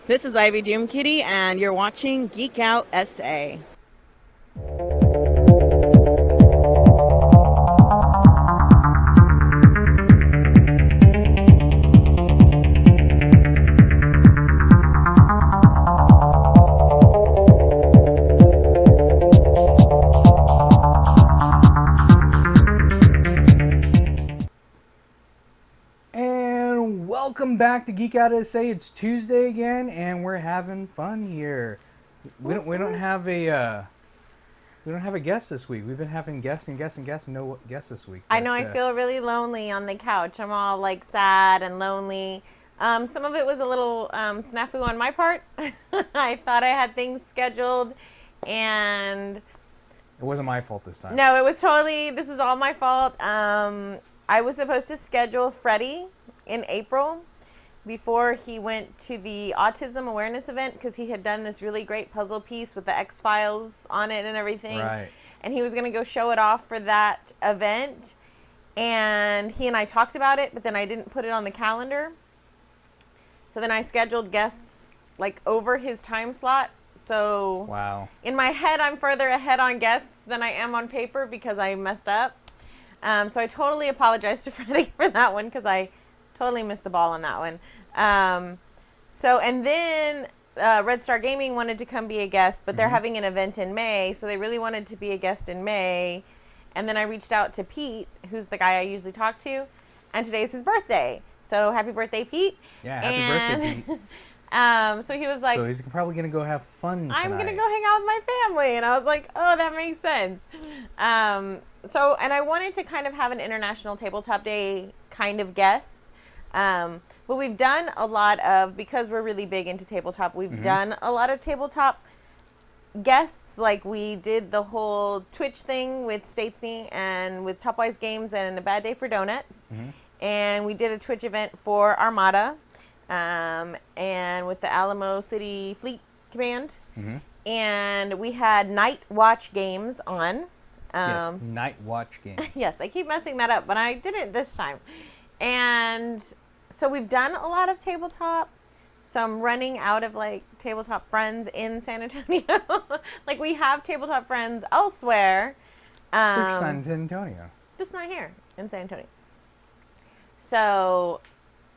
This is Ivy Doom Kitty, and you're watching Geek Out SA. Welcome back to Geek Out SA. It's Tuesday again, and we're having fun here. We don't have a guest this week. We've been having guests and no guests this week. I know I feel really lonely on the couch. I'm all like sad and lonely. Some of it was a little snafu on my part. I thought I had things scheduled, and it wasn't my fault this time. No, this was all my fault. I was supposed to schedule Freddie in April before he went to the autism awareness event because he had done this really great puzzle piece with the X-Files on it and everything. Right. And he was going to go show it off for that event. And he and I talked about it, but then I didn't put it on the calendar. So then I scheduled guests like over his time slot. So wow. In my head, I'm further ahead on guests than I am on paper because I messed up. So I totally apologize to Freddie for that one because I totally missed the ball on that one. And then Red Star Gaming wanted to come be a guest, but they're having an event in May, so they really wanted to be a guest in May. And then I reached out to Pete, who's the guy I usually talk to, and today's his birthday. So happy birthday, Pete. Yeah, happy birthday, Pete. So he was like... So he's probably going to go have fun tonight. I'm going to go hang out with my family. And I was like, oh, that makes sense. And I wanted to kind of have an International Tabletop Day kind of guest. But we've done a lot of, because we're really big into tabletop, we've done a lot of tabletop guests. Like we did the whole Twitch thing with Statesney and with Topwise Games and A Bad Day for Donuts. And we did a Twitch event for Armada, and with the Alamo City Fleet Command. And we had Night Watch Games on. Yes, Night Watch Games. Yes, I keep messing that up, but I did it this time. And so we've done a lot of tabletop. So I'm running out of like tabletop friends in San Antonio. Like we have tabletop friends elsewhere. Which not in San Antonio? Just not here in San Antonio. So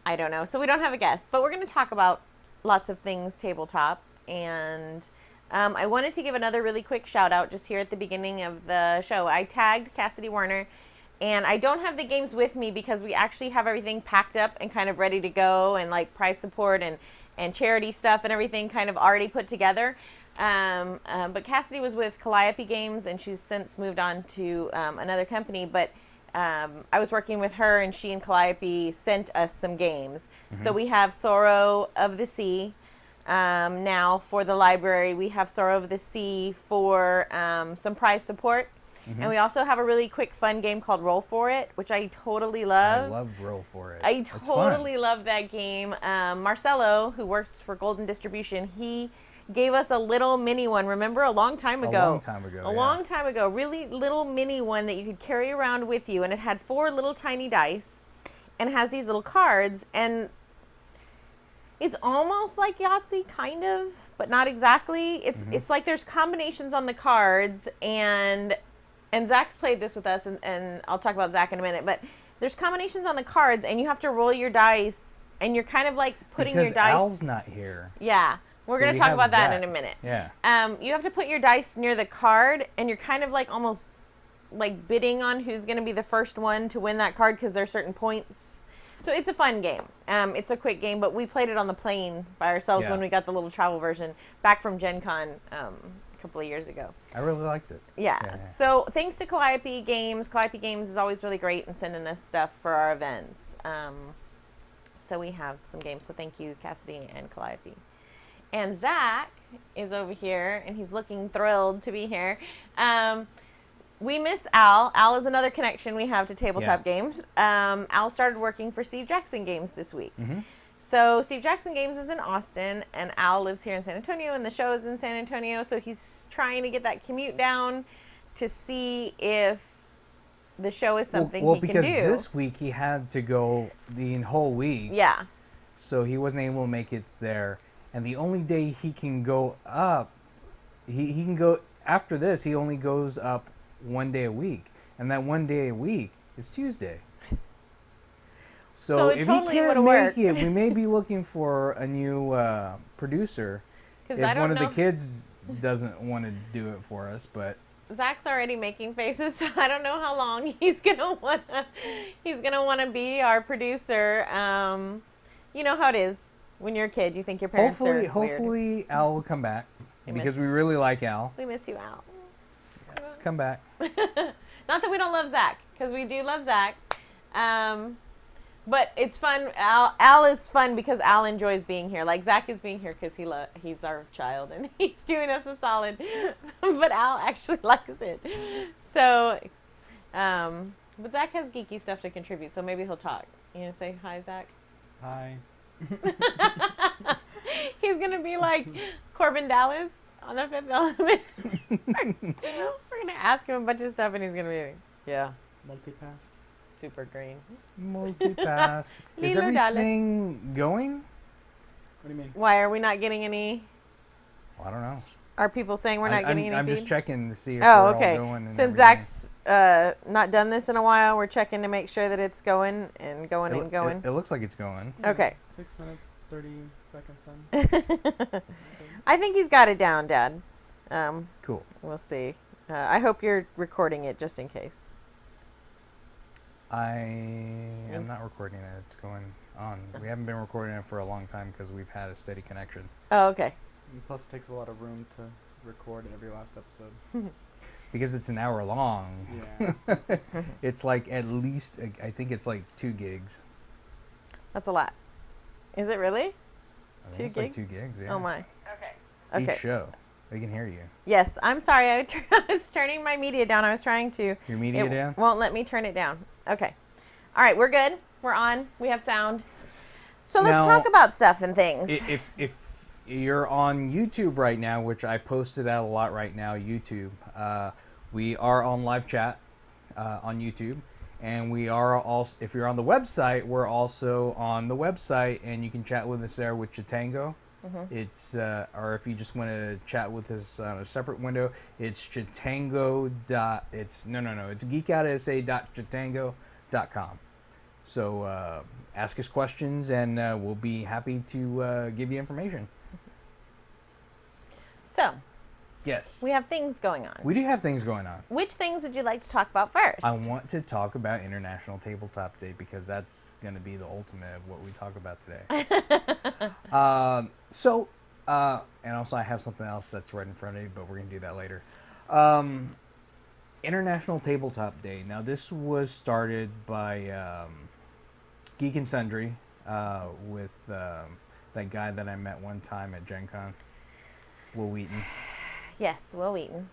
I don't know. So we don't have a guest, but we're going to talk about lots of things tabletop. And I wanted to give another really quick shout out just here at the beginning of the show. I tagged Cassidy Warner. And I don't have the games with me because we actually have everything packed up and kind of ready to go, and like prize support and charity stuff and everything kind of already put together. But Cassidy was with Calliope Games, and she's since moved on to another company. But I was working with her, and she and Calliope sent us some games. So we have Sorrow of the Sea. Now for the library, we have Sorrow of the Sea for some prize support. And we also have a really quick, fun game called Roll For It, which I totally love. I love Roll For It. I totally love that game. Marcelo, who works for Golden Distribution, he gave us a little mini one. Remember, a long time ago. Long time ago. Really little mini one that you could carry around with you. And it had 4 little tiny dice. And it has these little cards. And it's almost like Yahtzee, kind of, but not exactly. It's like there's combinations on the cards, and Zach's played this with us, and I'll talk about Zach in a minute, but there's combinations on the cards, and you have to roll your dice, and you're kind of like putting your dice... Al's not here. Yeah. We're going to talk about that in a minute. Yeah. You have to put your dice near the card, and you're kind of like almost like bidding on who's going to be the first one to win that card because there are certain points. So it's a fun game. It's a quick game, but we played it on the plane by ourselves when we got the little travel version back from Gen Con couple of years ago. I really liked it. Yeah. So thanks to Calliope Games. Calliope Games is always really great in sending us stuff for our events. So we have some games. So thank you, Cassidy and Calliope. And Zach is over here, and he's looking thrilled to be here. We miss Al. Al is another connection we have to tabletop games. Al started working for Steve Jackson Games this week. So Steve Jackson Games is in Austin, and Al lives here in San Antonio, and the show is in San Antonio. So he's trying to get that commute down to see if the show is something he can do. Well, because this week he had to go the whole week. Yeah. So he wasn't able to make it there. and the only day he can go up, he can go after this. He only goes up one day a week, and that one day a week is Tuesday. So it if totally he can't would've make worked. it, we may be looking for a new producer. 'Cause If I don't one of the know- kids doesn't want to do it for us, but Zach's already making faces, so I don't know how long he's gonna wanna be our producer. You know how it is when you're a kid. You think your parents are weird. hopefully Al will come back We because miss- we really like Al. We miss you, Al. Yes, come back. Not that we don't love Zach, because we do love Zach. But it's fun. Al is fun because Al enjoys being here. Like Zach is being here because he's our child and he's doing us a solid. But Al actually likes it. So, but Zach has geeky stuff to contribute, so maybe he'll talk. You gonna say hi, Zach? Hi. He's gonna be like Corbin Dallas on the Fifth Element. We're gonna ask him a bunch of stuff, and he's gonna be like, yeah, Multipass. super green. Multipass. Is Lilo Dallas. everything going? What do you mean? Why are we not getting any? Well, I don't know. Are people saying we're not getting any I'm feed? just checking to see if Oh, we're okay. all going. And Since everything. Zach's not done this in a while, we're checking to make sure that it's going and going and It- going. It looks like it's going. Okay. 6 minutes, 30 seconds in. I think he's got it down, Dad. Cool. We'll see. I hope you're recording it just in case. I am not recording it. It's going on. We haven't been recording it for a long time because we've had a steady connection. Oh, okay. And plus, it takes a lot of room to record every last episode. Because it's an hour long. Yeah. It's like at least, I think it's like 2 gigs. That's a lot. Is it really? I think 2 it's like gigs? 2 gigs, yeah. Oh my. Okay. Each Okay. show. They can hear you. Yes, I'm sorry. I was turning my media down. I was trying to. Your media It down? won't let me turn it down. Okay. All right, we're good. We're on. We have sound. So let's Now, talk about stuff and things. If you're on YouTube right now, which I posted out a lot right now, YouTube, we are on live chat on YouTube. And we are also, if you're on the website, we're also on the website, and you can chat with us there with Chitango. It's or if you just want to chat with us on a separate window, it's Chitango. It's geekoutsa.chitango.com. So ask us questions, and we'll be happy to give you information. So Yes, we have things going on. we do have things going on. Which things would you like to talk about first? I want to talk about International Tabletop Day because that's going to be the ultimate of what we talk about today. And also I have something else that's right in front of you, but we're going to do that later. International Tabletop Day. Now, this was started by Geek and Sundry with that guy that I met one time at Gen Con, Will Wheaton. Yes, Will Wheaton.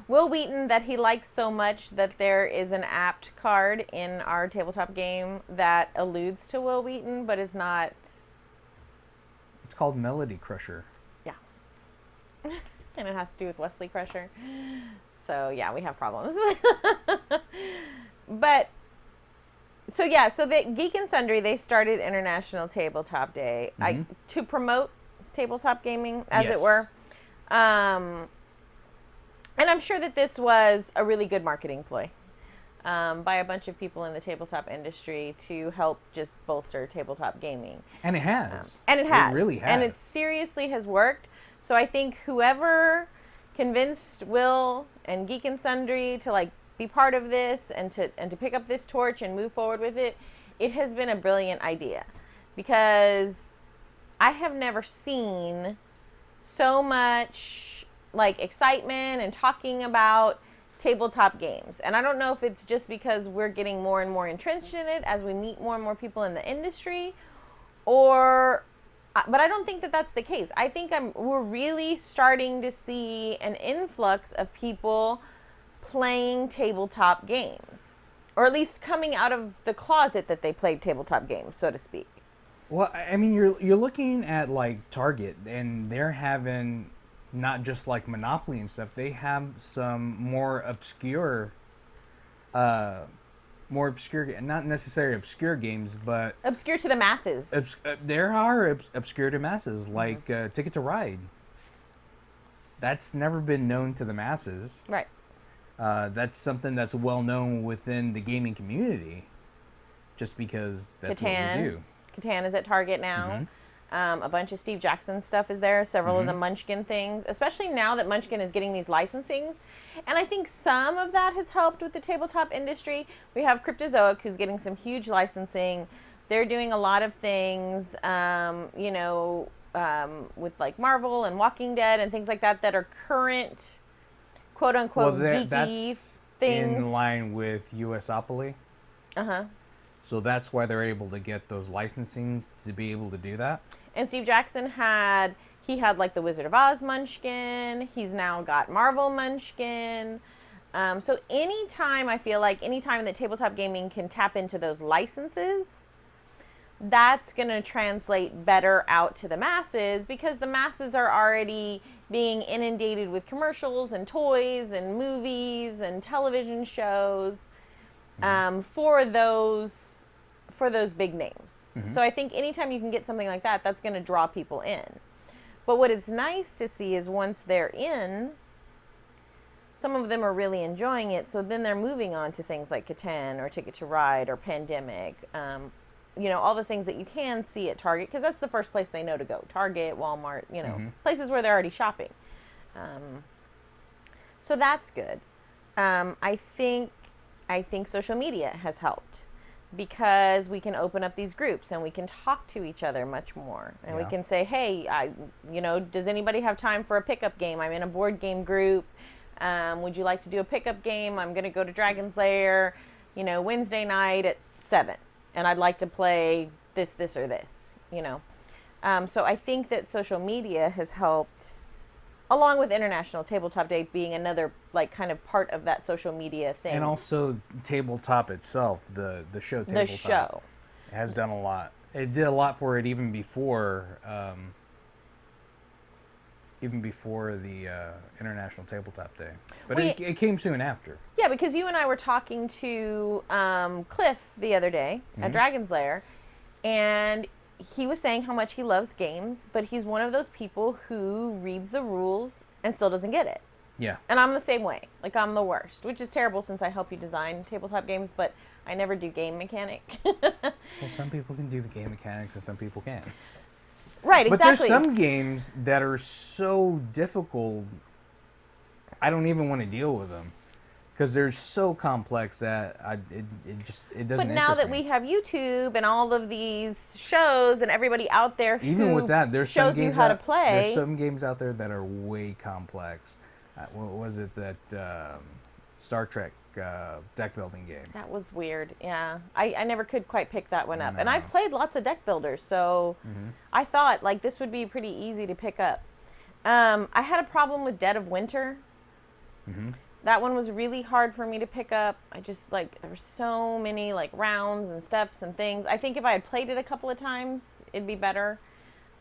Will Wheaton, that he likes so much that there is an apt card in our tabletop game that alludes to Will Wheaton, but is not. It's called Melody Crusher. Yeah. And it has to do with Wesley Crusher. So, yeah, we have problems. But, so the Geek and Sundry, they started International Tabletop Day to promote tabletop gaming, as Yes. it were. And I'm sure that this was a really good marketing ploy by a bunch of people in the tabletop industry to help just bolster tabletop gaming. And it has. And it has. It really has. And it seriously has worked. So I think whoever convinced Will and Geek and Sundry to like be part of this and to pick up this torch and move forward with it, it has been a brilliant idea. Because I have never seen so much like excitement and talking about tabletop games. And I don't know if it's just because we're getting more and more entrenched in it as we meet more and more people in the industry, but I don't think that that's the case. I think we're really starting to see an influx of people playing tabletop games, or at least coming out of the closet that they played tabletop games, so to speak. Well, I mean, you're looking at like Target, and they're having not just like Monopoly and stuff. They have some more obscure more obscure, not necessarily obscure games, but Obscure to the masses. there are obscure to masses, like Ticket to Ride. That's never been known to the masses. Right. That's something that's well known within the gaming community, just because that's what we do. Catan is at Target now. A bunch of Steve Jackson stuff is there. Several of the Munchkin things, especially now that Munchkin is getting these licensing. And I think some of that has helped with the tabletop industry. We have Cryptozoic, who's getting some huge licensing. They're doing a lot of things, with like Marvel and Walking Dead and things like that that are current, quote unquote, geeky that's things. in line with USopoly. So that's why they're able to get those licensings to be able to do that. And Steve Jackson had like the Wizard of Oz Munchkin. He's now got Marvel Munchkin. So anytime that tabletop gaming can tap into those licenses, that's going to translate better out to the masses, because the masses are already being inundated with commercials and toys and movies and television shows for those big names. So I think anytime you can get something like that, that's going to draw people in. But what it's nice to see is once they're in, some of them are really enjoying it, so then they're moving on to things like Catan or Ticket to Ride or Pandemic. All the things that you can see at Target, because that's the first place they know to go. Target, Walmart, places where they're already shopping. So that's good. I think social media has helped, because we can open up these groups and we can talk to each other much more. And we can say, hey, does anybody have time for a pickup game? I'm in a board game group. Would you like to do a pickup game? I'm going to go to Dragon's Lair, Wednesday night at 7. And I'd like to play this, or this, So I think that social media has helped, along with International Tabletop Day being another, kind of part of that social media thing. And also Tabletop itself, the show Tabletop. The show. Has done a lot. It did a lot for it even before the International Tabletop Day. But it came soon after. Yeah, because you and I were talking to Cliff the other day at Dragon's Lair, and he was saying how much he loves games, but he's one of those people who reads the rules and still doesn't get it. Yeah. And I'm the same way. I'm the worst, which is terrible since I help you design tabletop games, but I never do game mechanic. Well, some people can do the game mechanics and some people can't. Right, exactly. But there's some games that are so difficult, I don't even want to deal with them, because they're so complex that it doesn't. But now that we have YouTube and all of these shows and everybody out there who even with that, there's shows some games you how to play. There's some games out there that are way complex. What was it that Star Trek deck building game? That was weird. Yeah, I never could quite pick that one up. No. And I've played lots of deck builders, so I thought this would be pretty easy to pick up. I had a problem with Dead of Winter. That one was really hard for me to pick up. I just there were so many rounds and steps and things. I think if I had played it a couple of times, it'd be better.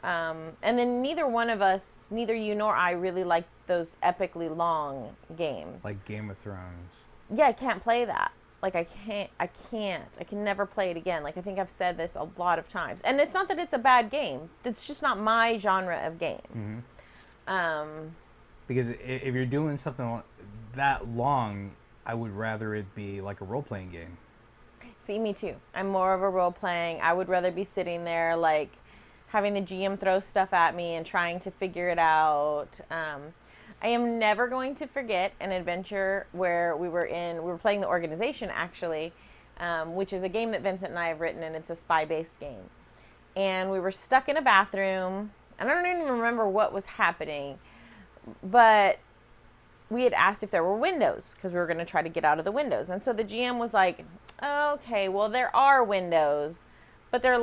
And then neither one of us, neither you nor I, really liked those epically long games. Like Game of Thrones. Yeah, I can't play that. I can never play it again. I think I've said this a lot of times. And it's not that it's a bad game. It's just not my genre of game. Because if you're doing something that long, I would rather it be like a role-playing game. See, me too. I'm more of a role-playing. I would rather be sitting there, having the GM throw stuff at me and trying to figure it out. I am never going to forget an adventure where we were playing The Organization, actually, which is a game that Vincent and I have written, and it's a spy-based game. And we were stuck in a bathroom, and I don't even remember what was happening, but we had asked if there were windows, because we were going to try to get out of the windows. And so the GM was like, okay, well, there are windows, but they're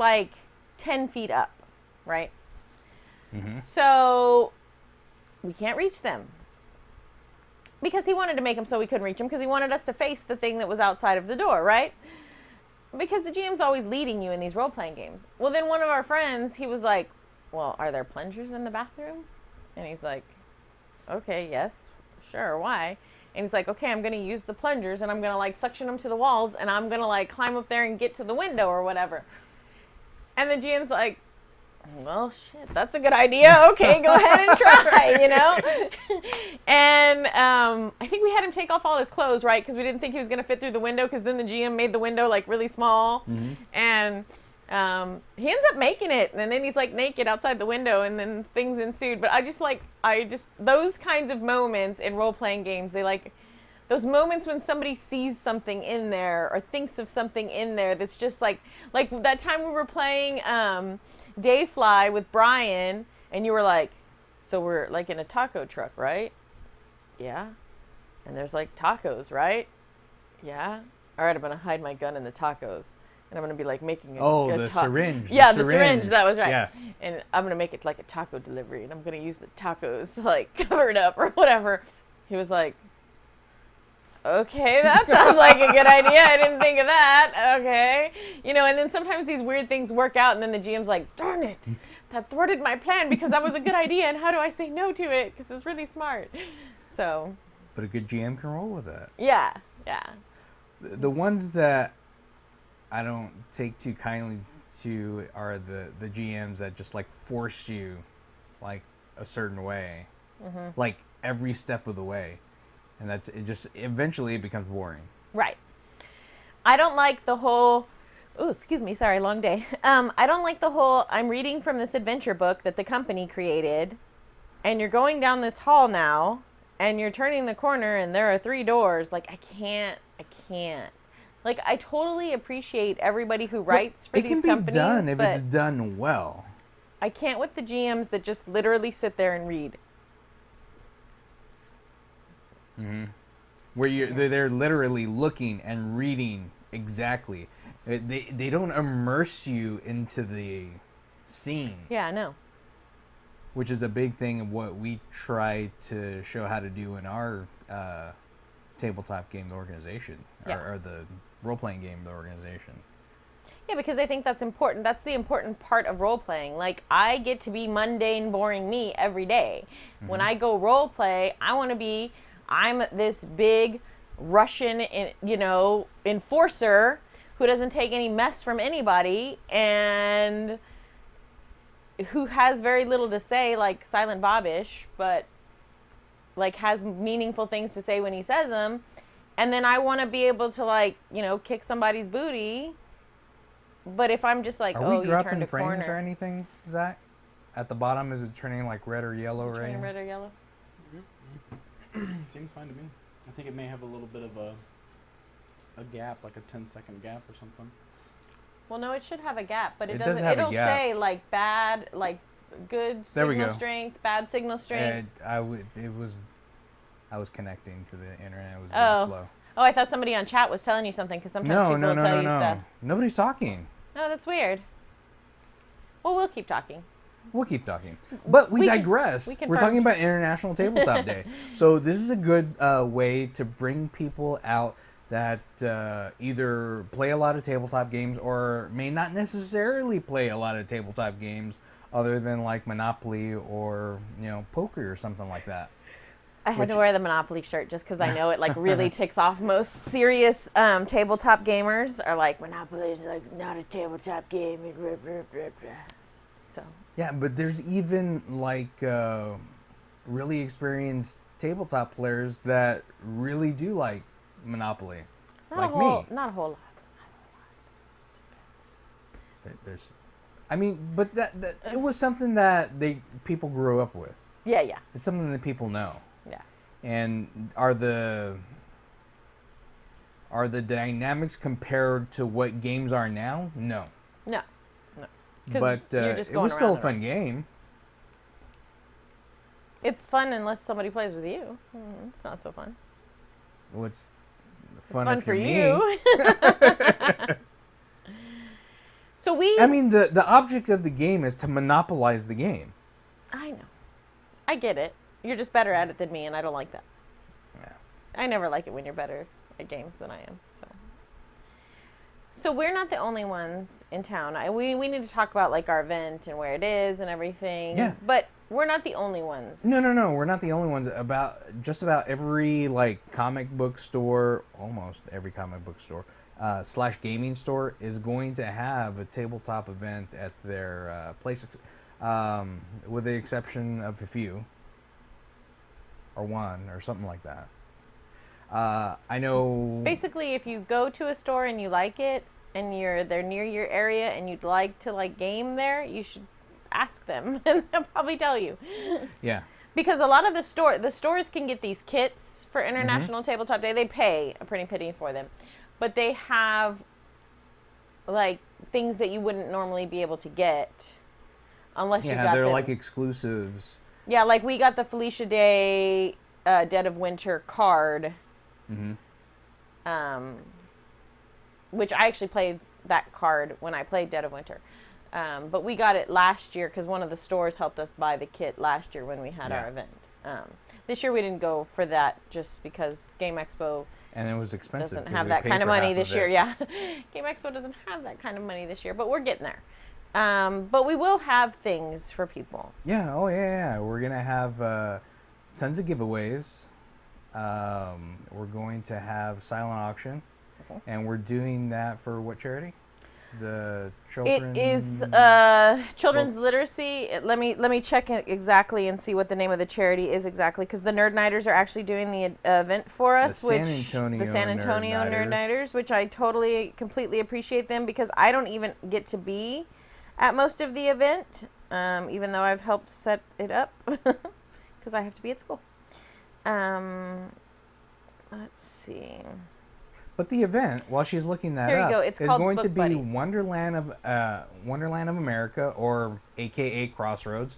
10 feet up, right? So we can't reach them, because he wanted to make them so we couldn't reach them, because he wanted us to face the thing that was outside of the door, right? Because the GM's always leading you in these role-playing games. Well, then one of our friends, he was like, well, are there plungers in the bathroom? And he's like, okay, yes, sure, why? And he's like, okay, I'm going to use the plungers and I'm going to like suction them to the walls and I'm going to like climb up there and get to the window or whatever. And the GM's like, well, shit, that's a good idea. Okay, go ahead and try, you know? And I think we had him take off all his clothes, right? Because we didn't think he was going to fit through the window because then the GM made the window like really small. Mm-hmm. And he ends up making it. And then he's like naked outside the window and then things ensued. But I just those kinds of moments in role-playing games, they like, those moments when somebody sees something in there or thinks of something in there that's just like that time we were playing Dayfly with Brian, and you were like, so we're like in a taco truck, right? Yeah. And there's like tacos, right? Yeah. All right, I'm going to hide my gun in the tacos. And I'm going to be like making a syringe. Yeah, the syringe. That was right. Yeah. And I'm going to make it like a taco delivery, and I'm going to use the tacos to like cover it up or whatever. He was like, okay, that sounds like a good idea. I didn't think of that. Okay. You know, and then sometimes these weird things work out, and then the GM's like, darn it, that thwarted my plan because that was a good idea, and how do I say no to it? Because it's really smart. So. But a good GM can roll with that. Yeah, yeah. The ones that I don't take too kindly to are the GMs that just like force you like a certain way, like every step of the way. And eventually it becomes boring. Right. I don't like the whole, excuse me, sorry, long day. I don't like the whole, I'm reading from this adventure book that the company created, and you're going down this hall now, and you're turning the corner, and there are 3 doors. Like, I can't. Like, I totally appreciate everybody who writes for these companies. It can be done if it's done well. I can't with the GMs that just literally sit there and read. Mm-hmm. Where they're literally looking and reading exactly. They don't immerse you into the scene. Yeah, I know. Which is a big thing of what we try to show how to do in our tabletop game organization, or the role-playing game organization. Yeah, because I think that's important. That's the important part of role-playing. Like, I get to be mundane, boring me every day. Mm-hmm. When I go role-play, I'm this big Russian, enforcer who doesn't take any mess from anybody and who has very little to say, like Silent Bobish, but like has meaningful things to say when he says them. And then I want to be able to like, kick somebody's booty. But if I'm just like, Are we you turned dropping a frames corner. or anything, Zach? At the bottom, is it turning like red or yellow? Is it turning red or yellow? Seems fine to me. I think it may have a little bit of a gap, like a 10-second gap or something. Well, no, it should have a gap, but it does doesn't. have a It'll gap. say like bad, like good There we signal go. strength, bad signal strength. I was connecting to the internet. It was really slow. Oh, I thought somebody on chat was telling you something because sometimes people will tell you stuff. Nobody's talking. Oh, that's weird. Well, we'll keep talking. We'll keep talking. But we digress. We're talking about International Tabletop Day. So this is a good way to bring people out that either play a lot of tabletop games or may not necessarily play a lot of tabletop games other than like Monopoly or, poker or something like that. I had to wear the Monopoly shirt just because I know it like really ticks off most serious tabletop gamers are like, Monopoly is like not a tabletop game. So. Yeah, but there's even like really experienced tabletop players that really do like Monopoly, Not like a whole me. Not a whole lot. But that it was something that people grew up with. Yeah, yeah. It's something that people know. Yeah. And are the dynamics compared to what games are now? No. No. But you're just it going was still a around fun game. It's fun unless somebody plays with you. It's not so fun. Well, it's It's fun fun if for you're me. you. So the object of the game is to monopolize the game. I know. I get it. You're just better at it than me, and I don't like that. Yeah. I never like it when you're better at games than I am. So we're not the only ones in town. We need to talk about like our event and where it is and everything. Yeah. But we're not the only ones. No. We're not the only ones. Just about every comic book store, almost every comic book store / gaming store is going to have a tabletop event at their place, with the exception of a few, or one, or something like that. I know. Basically, if you go to a store and you like it, and they're near your area, and you'd like to game there, you should ask them, and they'll probably tell you. Yeah. Because a lot of the stores can get these kits for International Tabletop Day. They pay a pretty penny for them, but they have things that you wouldn't normally be able to get unless you got them. Yeah, they're exclusives. Yeah, we got the Felicia Day Dead of Winter card. Which I actually played that card when I played Dead of Winter. But we got it last year because one of the stores helped us buy the kit last year when we had our event. This year we didn't go for that just because Game Expo and it was expensive. Doesn't have that kind of money this year. Yeah, Game Expo doesn't have that kind of money this year, but we're getting there. But we will have things for people. Yeah. Oh yeah. We're gonna have tons of giveaways. We're going to have silent auction, and we're doing that for what charity? The children. It is children's literacy. Let me check it exactly and see what the name of the charity is exactly, because the Nerd Nighters are actually doing the event for us, the San Antonio Nerd Nighters, which I completely appreciate them, because I don't even get to be at most of the event, even though I've helped set it up, because I have to be at school. Let's see. But the event, while she's looking that Here you up, go. It's is called going Book to be Buddies. Wonderland of America, or AKA Crossroads,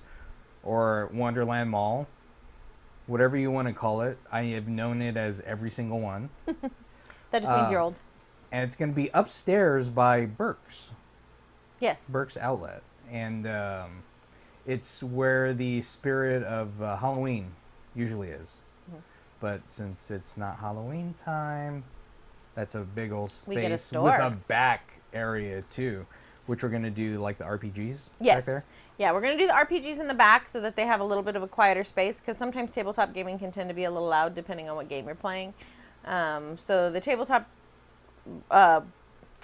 or Wonderland Mall, whatever you want to call it. I have known it as every single one. That just means you're old. And it's going to be upstairs by Burke's. Yes. Burke's Outlet, and it's where the spirit of Halloween usually is. But since it's not Halloween time, that's a big old We get a space store. with a back area too, which we're gonna do the RPGs. Yes. Back there. Yeah, we're going to do the RPGs in the back so that they have a little bit of a quieter space, because sometimes tabletop gaming can tend to be a little loud depending on what game you're playing. So the tabletop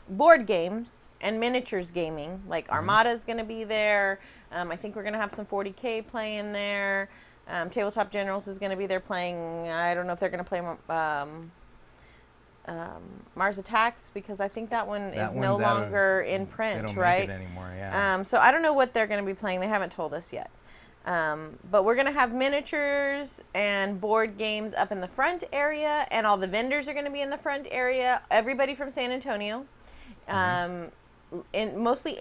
board games and miniatures gaming, like Armada is going to be there. I think we're going to have some 40K playing there. Tabletop Generals is going to be there playing. I don't know if they're going to play Mars Attacks, because I think that one is no longer in print, they don't right? make it anymore, yeah. So I don't know what they're going to be playing. They haven't told us yet. But we're going to have miniatures and board games up in the front area, and all the vendors are going to be in the front area. Everybody from San Antonio. Mostly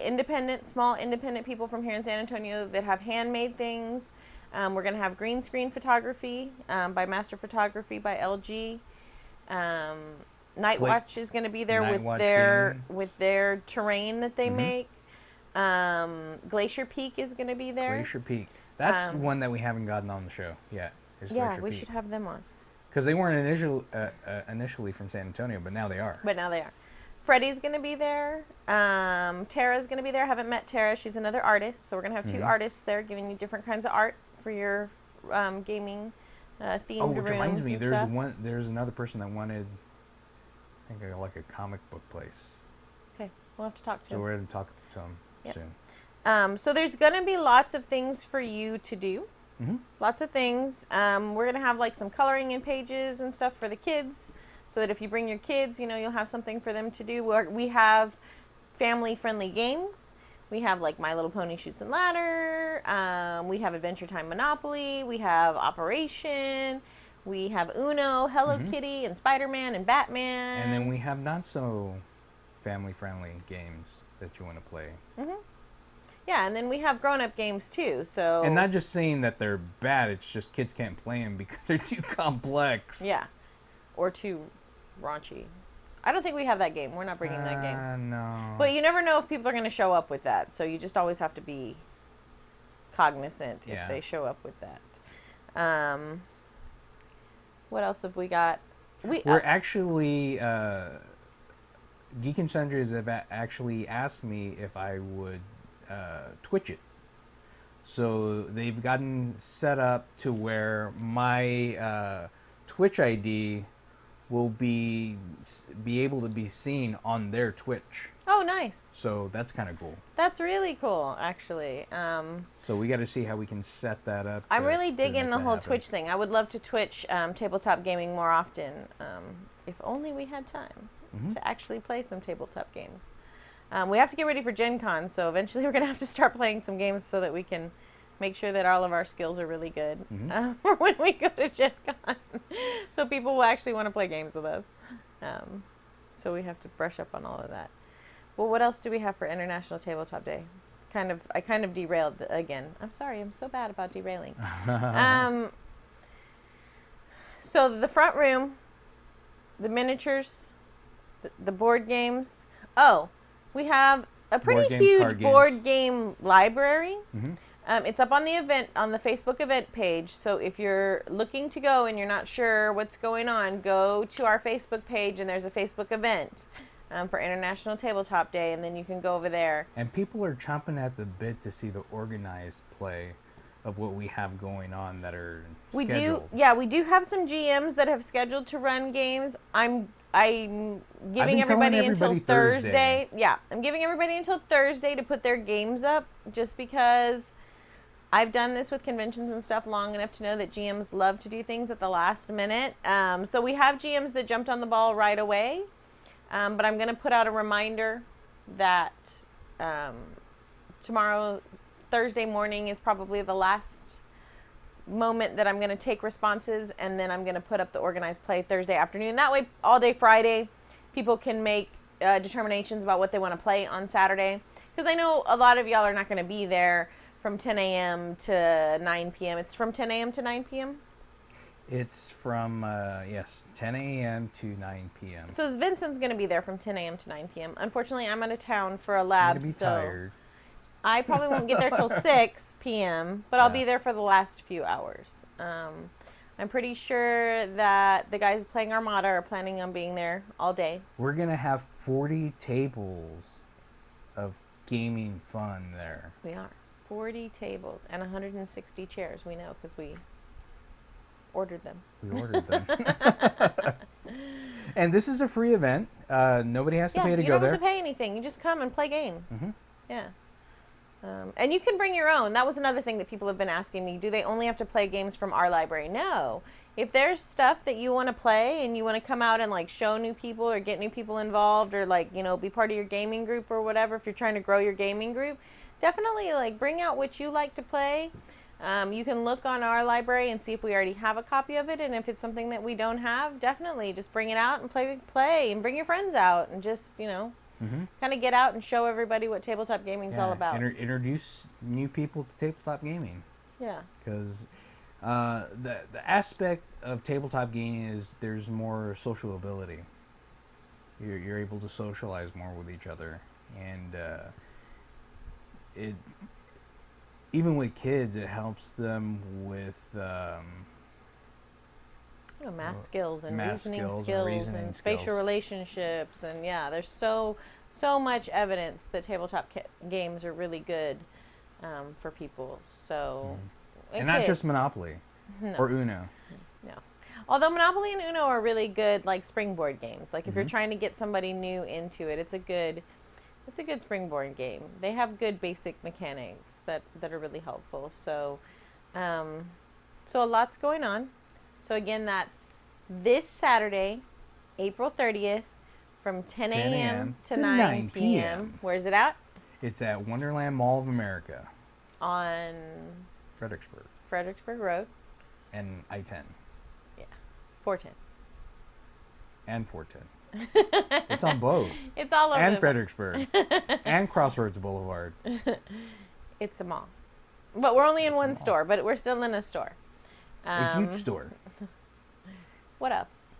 small independent people from here in San Antonio that have handmade things. We're going to have green screen photography by Master Photography by LG. Night Watch is going to be there with their terrain that they make. Glacier Peak is going to be there. Glacier Peak. That's one that we haven't gotten on the show yet. Yeah, we should have them on. Because they weren't initially from San Antonio, but now they are. Freddie's going to be there. Tara's going to be there. I haven't met Tara. She's another artist. So we're going to have two artists there giving you different kinds of art for your gaming themed rooms. Which reminds me, and there's stuff. there's another person that wanted, I think, like a comic book place. Okay, we'll have to talk to So him. we're going to talk to him soon. So there's going to be lots of things for you to do. Lots of things. We're going to have like some coloring in pages and stuff for the kids, so that if you bring your kids, you'll have something for them to do. We have family-friendly games. We have like My Little Pony Shoots and Ladder. We have Adventure Time Monopoly. We have Operation. We have Uno, Hello Kitty, and Spider-Man, and Batman. And then we have not so family-friendly games that you want to play. Yeah, and then we have grown-up games too. So. And not just saying that they're bad, it's just kids can't play them because they're too complex. Yeah, or too raunchy. I don't think we have that game. We're not bringing that game. No. But you never know if people are going to show up with that. So you just always have to be cognizant if they show up with that. What else have we got? We're actually... Geek and Sundries have actually asked me if I would Twitch it. So they've gotten set up to where my Twitch ID will be able to be seen on their Twitch. Oh, nice. So that's kind of cool. That's really cool, actually. So we got to see how we can set that up. I'm really to digging make the that whole happen. Twitch thing. I would love to Twitch tabletop gaming more often. If only we had time to actually play some tabletop games. We have to get ready for Gen Con, so eventually we're going to have to start playing some games so that we can make sure that all of our skills are really good for when we go to Gen Con. So people will actually want to play games with us. So we have to brush up on all of that. Well, what else do we have for International Tabletop Day? I kind of derailed again. I'm sorry. I'm so bad about derailing. So the front room, the miniatures, the board games. Oh, we have a pretty Board games, huge card games. board game library. Mhm. It's up on the Facebook event page. So if you're looking to go and you're not sure what's going on, go to our Facebook page and there's a Facebook event for International Tabletop Day, and then you can go over there. And people are chomping at the bit to see the organized play of what we have going on that are scheduled. We do have some GMs that have scheduled to run games. I'm giving been telling everybody until everybody Thursday. Thursday. Yeah, I'm giving everybody until Thursday to put their games up, just because I've done this with conventions and stuff long enough to know that GMs love to do things at the last minute. So we have GMs that jumped on the ball right away, but I'm going to put out a reminder that tomorrow, Thursday morning, is probably the last moment that I'm going to take responses, and then I'm going to put up the organized play Thursday afternoon. That way, all day Friday, people can make determinations about what they want to play on Saturday. Because I know a lot of y'all are not going to be there from 10 a.m. to 9 p.m. It's from 10 a.m. to 9 p.m.? It's from, 10 a.m. to 9 p.m. So Vincent's going to be there from 10 a.m. to 9 p.m. Unfortunately, I'm out of town for a I'm lab, going to be so tired. I probably won't get there till 6 p.m., but I'll Yeah. be there for the last few hours. I'm pretty sure that the guys playing Armada are planning on being there all day. We're going to have 40 tables of gaming fun there. We are. 40 tables and 160 chairs, we know, because we ordered them. We ordered them. And this is a free event. Nobody has to pay to you go don't there. have to pay anything. You just come and play games. Mhm. Yeah. And you can bring your own. That was another thing that people have been asking me. Do they only have to play games from our library? No. If there's stuff that you want to play and you want to come out and like show new people or get new people involved or like, be part of your gaming group or whatever, if you're trying to grow your gaming group, definitely like bring out what you like to play. You can look on our library and see if we already have a copy of it, and if it's something that we don't have, definitely just bring it out and play and bring your friends out and just, kind of get out and show everybody what tabletop gaming is all about. Introduce new people to tabletop gaming. Yeah. Because the aspect of tabletop gaming is there's more social ability. You're able to socialize more with each other, and it even with kids, it helps them with math skills and math reasoning skills and skills reasoning and skills. spatial relationships, and there's so much evidence that tabletop games are really good for people. So, and not just kids. Monopoly or Uno. No. Although Monopoly and Uno are really good, like springboard games. Like if you're trying to get somebody new into it, it's a good springboard game. They have good basic mechanics that are really helpful. So, so a lot's going on. So again, that's this Saturday, April 30th, from 10 a.m. to 9 p.m. Where's it at? It's at Wonderland Mall of America On Fredericksburg Road. and I-10 Yeah, 410. and 410. It's on both. It's all over. And the- Fredericksburg and Crossroads Boulevard. It's a mall. But we're only in It's a one mall. store, but we're still in a store. A huge store. What else?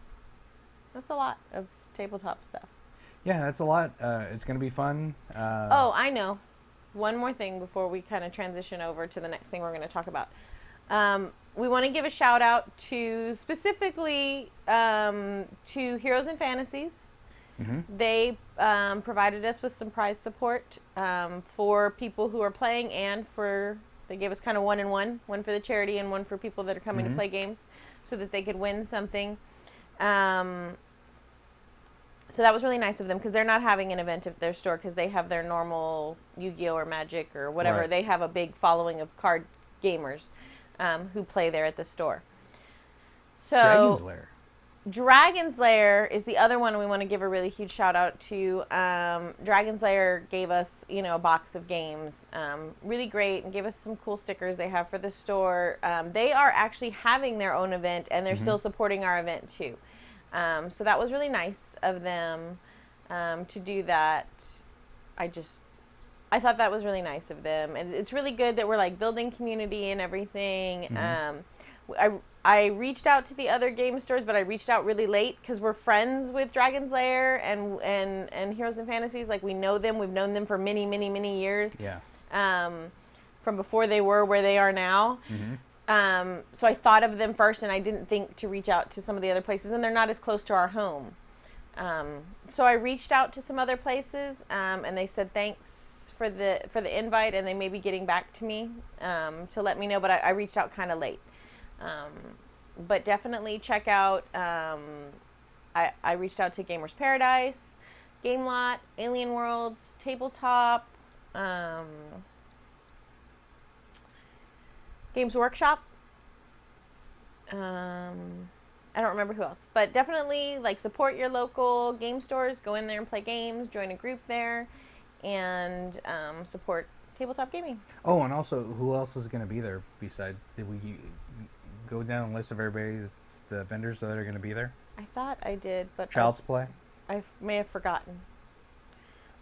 That's a lot of tabletop stuff. Yeah, that's a lot. It's going to be fun. Oh, I know. One more thing before we kind of transition over to the next thing we're going to talk about. We want to give a shout out to specifically to Heroes and Fantasies. They provided us with some prize support for people who are playing and for They gave us kind of one and one for the charity and one for people that are coming to play games, so that they could win something. So that was really nice of them, because they're not having an event at their store because they have their normal Yu-Gi-Oh! Or Magic or whatever. Right. They have a big following of card gamers who play there at the store. So Dragon's Lair. Dragon's Lair is the other one we want to give a really huge shout out to. Dragon's Lair gave us, a box of games, really great, and gave us some cool stickers they have for the store. They are actually having their own event, and they're still supporting our event too. So that was really nice of them to do that. I thought that was really nice of them, and it's really good that we're like building community and everything. I reached out to the other game stores, but I reached out really late because we're friends with Dragon's Lair and Heroes and Fantasies. Like, we know them. We've known them for many, many, many years. Yeah. From before they were where they are now. So I thought of them first, and I didn't think to reach out to some of the other places, and they're not as close to our home. So I reached out to some other places, and they said thanks for the invite, and they may be getting back to me to let me know, but I reached out kind of late. But definitely check out, I reached out to Gamers Paradise, Game Lot, Alien Worlds, Tabletop, Games Workshop. I don't remember who else, but definitely support your local game stores. Go in there and play games. Join a group there, and support tabletop gaming. Oh, and also, who else is going to be there? Did we go down the list of the vendors that are going to be there? I thought I did, but Child's Play. I may have forgotten.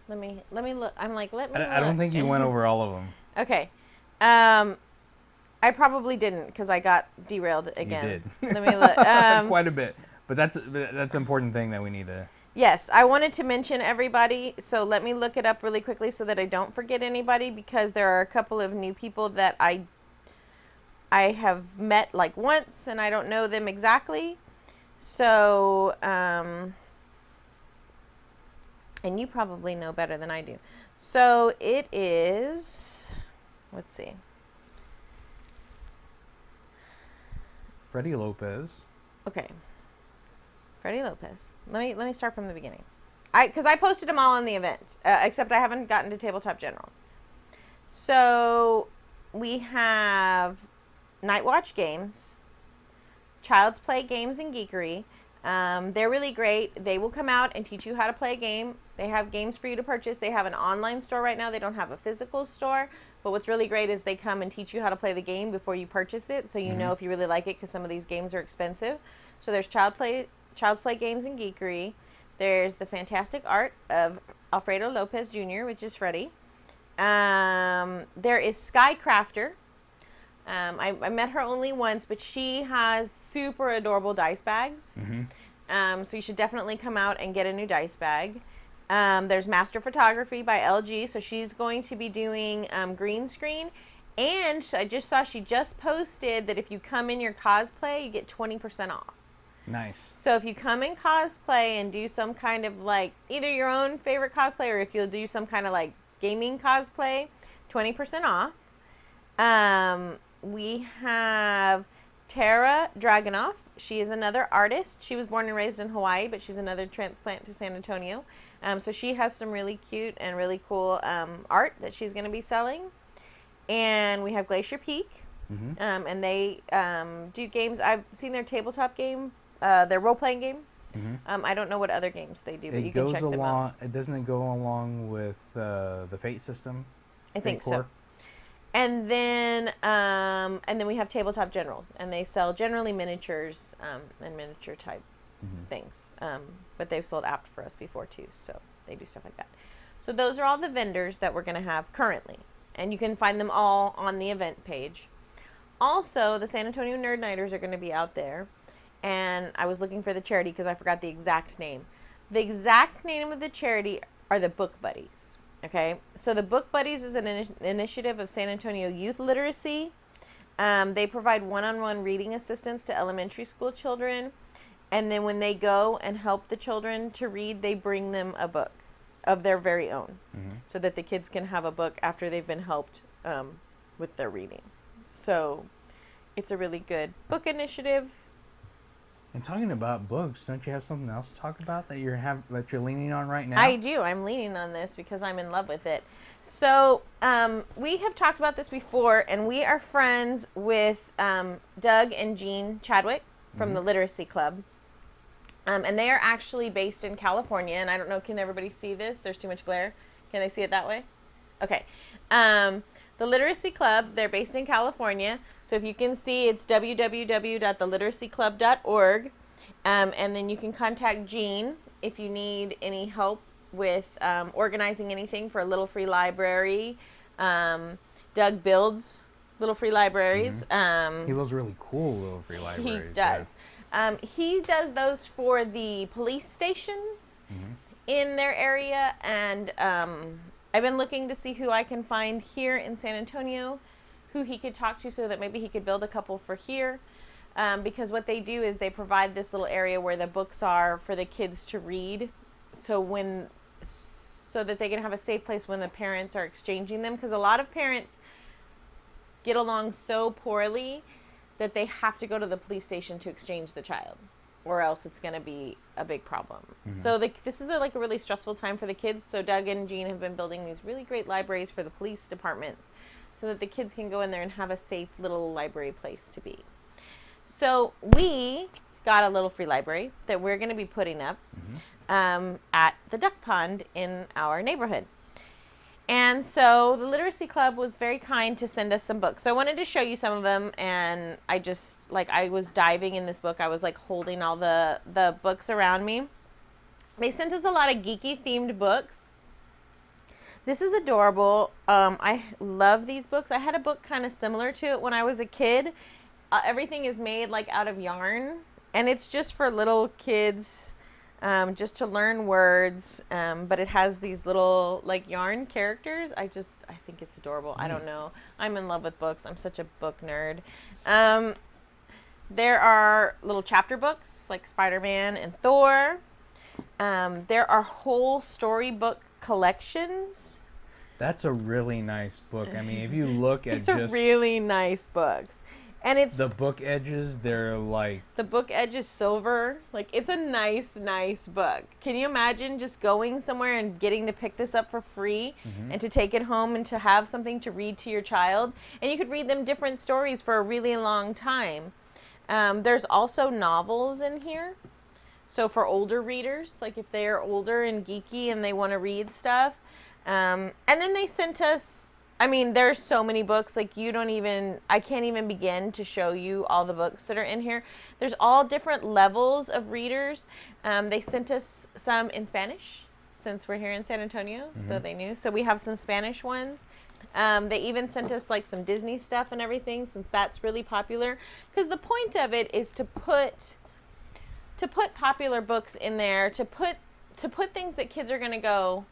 Let me look. I'm like, let me. I don't think you went over all of them. Okay. I probably didn't because I got derailed again. You did. Let me look. Quite a bit, but that's an important thing that we need to. Yes, I wanted to mention everybody, so let me look it up really quickly so that I don't forget anybody, because there are a couple of new people that I have met once and I don't know them exactly. So, and you probably know better than I do. So it is, let's see. Freddie Lopez. Okay. Freddie Lopez. Let me start from the beginning. Because I posted them all on the event, except I haven't gotten to Tabletop Generals. So we have Nightwatch Games, Child's Play Games and Geekery. They're really great. They will come out and teach you how to play a game. They have games for you to purchase. They have an online store right now. They don't have a physical store. But what's really great is they come and teach you how to play the game before you purchase it, so you know if you really like it, because some of these games are expensive. So there's Child's Play Games and Geekery. There's the fantastic art of Alfredo Lopez Jr., which is Freddie. There is Skycrafter. I met her only once, but she has super adorable dice bags. So you should definitely come out and get a new dice bag. There's Master Photography by LG. So she's going to be doing green screen. And I just saw she just posted that if you come in your cosplay, you get 20% off. Nice. So if you come in cosplay and do some kind of either your own favorite cosplay, or if you'll do some kind of gaming cosplay, 20% off. We have Tara Dragonoff. She is another artist. She was born and raised in Hawaii, but she's another transplant to San Antonio. So she has some really cute and really cool art that she's going to be selling. And we have Glacier Peak. And they do games. I've seen their tabletop game, their role-playing game. I don't know what other games they do, but you can check them out. Doesn't it go along with the Fate system? I think so. And then we have Tabletop Generals, and they sell generally miniatures and miniature type things. But they've sold apt for us before too, so they do stuff like that. So those are all the vendors that we're going to have currently, and you can find them all on the event page. Also, the San Antonio Nerd Nighters are going to be out there, and I was looking for the charity because I forgot the exact name. The exact name of the charity are the Book Buddies. Okay, so the Book Buddies is an initiative of San Antonio Youth Literacy. They provide one-on-one reading assistance to elementary school children. And then when they go and help the children to read, they bring them a book of their very own, so that the kids can have a book after they've been helped with their reading. So it's a really good book initiative. And talking about books, don't you have something else to talk about that you're leaning on right now? I do. I'm leaning on this because I'm in love with it. So we have talked about this before, and we are friends with Doug and Jean Chadwick from the Literacy Club. And they are actually based in California. And I don't know, can everybody see this? There's too much glare. Can they see it that way? Okay. The Literacy Club, they're based in California. So if you can see, it's www.theliteracyclub.org. And then you can contact Jean if you need any help with organizing anything for a little free library. Doug builds little free libraries. He builds really cool little free libraries. He does. He does those for the police stations in their area, and I've been looking to see who I can find here in San Antonio, who he could talk to so that maybe he could build a couple for here. Because what they do is they provide this little area where the books are for the kids to read, so that they can have a safe place when the parents are exchanging them. Because a lot of parents get along so poorly that they have to go to the police station to exchange the child, or else it's going to be a big problem. So this is a really stressful time for the kids. So Doug and Jean have been building these really great libraries for the police departments so that the kids can go in there and have a safe little library place to be. So we got a little free library that we're going to be putting up at the duck pond in our neighborhood. And so the Literacy Club was very kind to send us some books. So I wanted to show you some of them, and I just, I was diving in this book. I was, holding all the books around me. They sent us a lot of geeky themed books. This is adorable. I love these books. I had a book kind of similar to it when I was a kid. Everything is made, out of yarn, and it's just for little kids, just to learn words, but it has these little yarn characters. I think it's adorable. I don't know. I'm in love with books. I'm such a book nerd. There are little chapter books like Spider-Man and Thor. There are whole storybook collections. That's a really nice book. I mean, if you look at These are really nice books. And it's the book edges, they're the book edge is silver. It's a nice book. Can you imagine just going somewhere and getting to pick this up for free and to take it home and to have something to read to your child? And you could read them different stories for a really long time. There's also novels in here. So for older readers, if they are older and geeky and they want to read stuff. And then they sent us, there's so many books, I can't even begin to show you all the books that are in here. There's all different levels of readers. They sent us some in Spanish, since we're here in San Antonio, so they knew. So we have some Spanish ones. They even sent us some Disney stuff and everything, since that's really popular. Because the point of it is to put popular books in there, to put things that kids are going to go,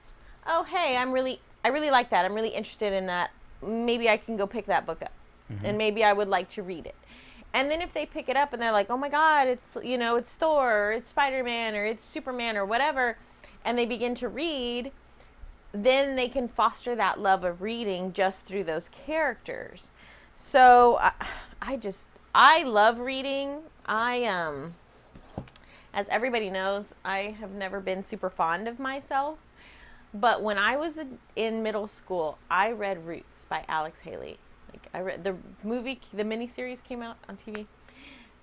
oh, hey, I really like that. I'm really interested in that. Maybe I can go pick that book up. And maybe I would like to read it. And then if they pick it up and they're like, oh my God, it's Thor, or it's Spider-Man, or it's Superman, or whatever, and they begin to read, then they can foster that love of reading just through those characters. So I love reading. As everybody knows, I have never been super fond of myself. But when I was in middle school, I read Roots by Alex Haley. I read the miniseries came out on TV,